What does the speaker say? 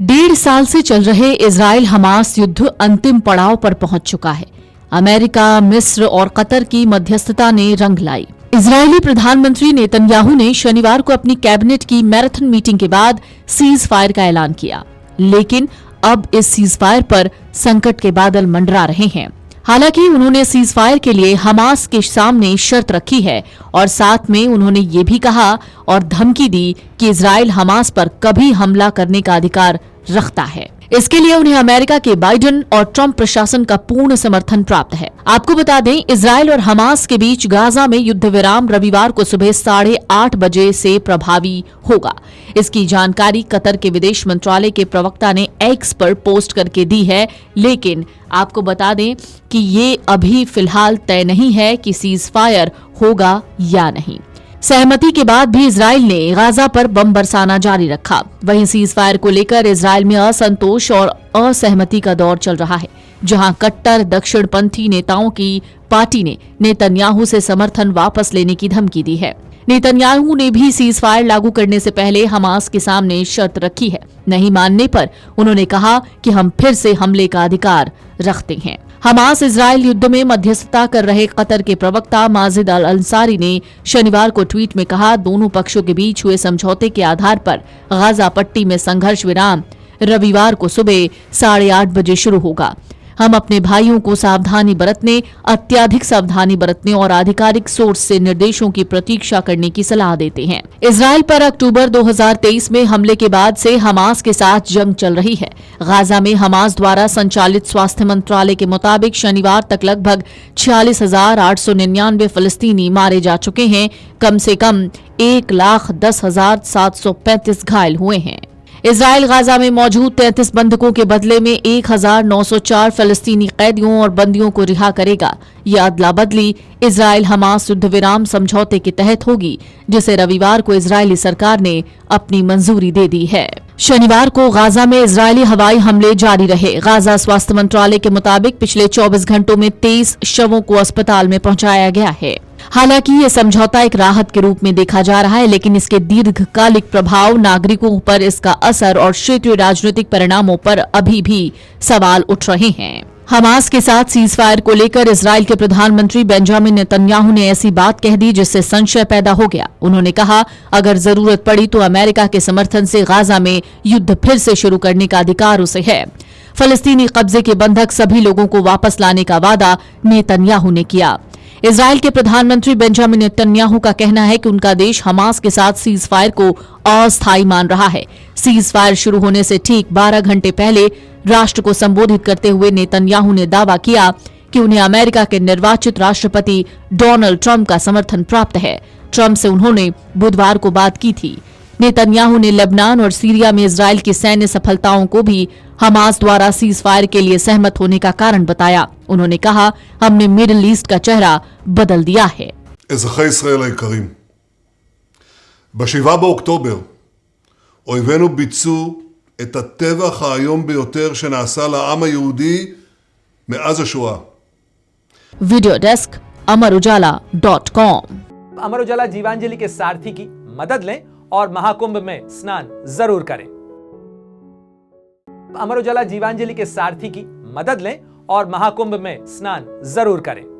1.5 साल से चल रहे इजराइल हमास युद्ध अंतिम पड़ाव पर पहुंच चुका है। अमेरिका, मिस्र और कतर की मध्यस्थता ने रंग लाई। इजरायली प्रधानमंत्री नेतन्याहू ने शनिवार को अपनी कैबिनेट की मैराथन मीटिंग के बाद सीज फायर का ऐलान किया, लेकिन अब इस सीज फायर पर संकट के बादल मंडरा रहे हैं। हालांकि उन्होंने सीज फायर के लिए हमास के सामने शर्त रखी है और साथ में उन्होंने ये भी कहा और धमकी दी कि इजराइल हमास पर कभी हमला करने का अधिकार रखता है। इसके लिए उन्हें अमेरिका के बाइडेन और ट्रंप प्रशासन का पूर्ण समर्थन प्राप्त है। आपको बता दें, इजराइल और हमास के बीच गाजा में युद्ध विराम रविवार को सुबह 8:30 बजे से प्रभावी होगा। इसकी जानकारी कतर के विदेश मंत्रालय के प्रवक्ता ने एक्स पर पोस्ट करके दी है, लेकिन आपको बता दें कि ये अभी फिलहाल तय नहीं है कि सीज फायर होगा या नहीं। सहमति के बाद भी इजराइल ने गाजा पर बम बरसाना जारी रखा। वहीं सीज फायर को लेकर इजराइल में असंतोष और असहमति का दौर चल रहा है, जहां कट्टर दक्षिणपंथी नेताओं की पार्टी ने नेतन्याहू से समर्थन वापस लेने की धमकी दी है। नेतन्याहू ने भी सीज फायर लागू करने से पहले हमास के सामने शर्त रखी है। नहीं मानने पर उन्होंने कहा कि हम फिर से हमले का अधिकार रखते हैं। हमास इजराइल युद्ध में मध्यस्थता कर रहे कतर के प्रवक्ता माजिद अल अंसारी ने शनिवार को ट्वीट में कहा, दोनों पक्षों के बीच हुए समझौते के आधार पर गाजा पट्टी में संघर्ष विराम रविवार को सुबह 8:30 बजे शुरू होगा। हम अपने भाइयों को सावधानी बरतने, अत्यधिक सावधानी बरतने और आधिकारिक सोर्स से निर्देशों की प्रतीक्षा करने की सलाह देते हैं। इजराइल पर अक्टूबर 2023 में हमले के बाद से हमास के साथ जंग चल रही है। गाजा में हमास द्वारा संचालित स्वास्थ्य मंत्रालय के मुताबिक शनिवार तक लगभग 46,899 फलस्तीनी मारे जा चुके हैं। कम से कम 1,10,735 घायल हुए हैं। इजराइल गाजा में मौजूद 33 बंधकों के बदले में 1,904 फलस्तीनी कैदियों और बंदियों को रिहा करेगा। यह अदला बदली इजराइल हमास युद्ध विराम समझौते के तहत होगी, जिसे रविवार को इजरायली सरकार ने अपनी मंजूरी दे दी है। शनिवार को गाजा में इजरायली हवाई हमले जारी रहे। गाजा स्वास्थ्य मंत्रालय के मुताबिक पिछले 24 घंटों में 23 शवों को अस्पताल में पहुंचाया गया है। हालांकि ये समझौता एक राहत के रूप में देखा जा रहा है, लेकिन इसके दीर्घकालिक प्रभाव, नागरिकों पर इसका असर और क्षेत्रीय राजनीतिक परिणामों पर अभी भी सवाल उठ रहे हैं। हमास के साथ सीज फायर को लेकर इजराइल के प्रधानमंत्री बेंजामिन नेतन्याहू ने ऐसी बात कह दी जिससे संशय पैदा हो गया। उन्होंने कहा, अगर जरूरत पड़ी तो अमेरिका के समर्थन से गाजा में युद्ध फिर से शुरू करने का अधिकार उसे है। फलस्तीनी कब्जे के बंधक सभी लोगों को वापस लाने का वादा नेतन्याहू ने किया। इजराइल के प्रधानमंत्री बेंजामिन नेतन्याहू का कहना है कि उनका देश हमास के साथ सीज फायर को अस्थायी मान रहा है। सीज फायर शुरू होने से ठीक 12 घंटे पहले राष्ट्र को संबोधित करते हुए नेतन्याहू ने दावा किया कि उन्हें अमेरिका के निर्वाचित राष्ट्रपति डोनाल्ड ट्रंप का समर्थन प्राप्त है। ट्रंप से उन्होंने बुधवार को बात की थी। नेतन्याहू ने लेबनान और सीरिया में इजराइल की सैन्य सफलताओं को भी हमास द्वारा सीज फायर के लिए सहमत होने का कारण बताया। उन्होंने कहा, हमने मिडिल ईस्ट का चेहरा बदल दिया है। אזרחי ישראל היקרים, ב7 באוקטובר אויבינו ביצעו את הטבח האיום ביותר שנעשה לעם היהודי מאז השואה. Video desk अमरउजाला.com। अमर उजाला जीवांजलि के सारथी की मदद लें और महाकुंभ में स्नान जरूर करें। अमर उजाला जीवांजलि के सारथी की मदद लें और महाकुंभ में स्नान जरूर करें।